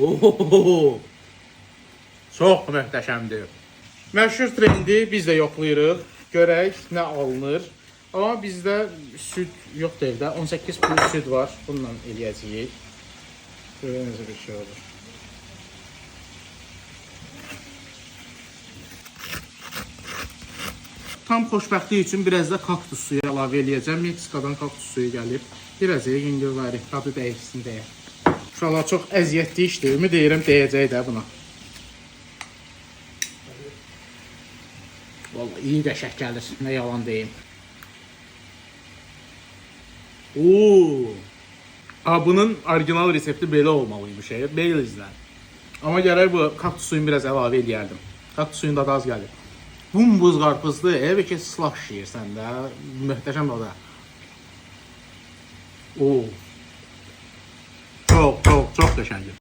Oo, çox möhtəşəmdir. Məşhur trendi biz də yoxlayırıq. Görək nə alınır. Amma bizdə süd yoxdur evdə. 18 plus süd var. Bununla eləyəcəyik. Görək necə bir şey olur. Tam xoşbəxtlik üçün biraz da kaktus suyu əlavə eləyəcəm. Meksikadan kaktus suyu gəlib. Biraz indi var, tadı dəyişsin deyə. Uşaqlar çox əziyyətli işdir. Ümid edirəm deyəcək də buna. Vallahi iyi qəşəng gəlir. Nə yalan deyim. Oo. Bunun orijinal resepti belə olmalıymış. Belə izlən. Amma gərək bu kaktus suyunu biraz əlavə eləyərdim. Kaktus suyun dadı az gəlir. Bumbuz qarpızlı, bir ki slash yeyirsən də, möhtəşəm o da. Oo. Çox qəşəngdir.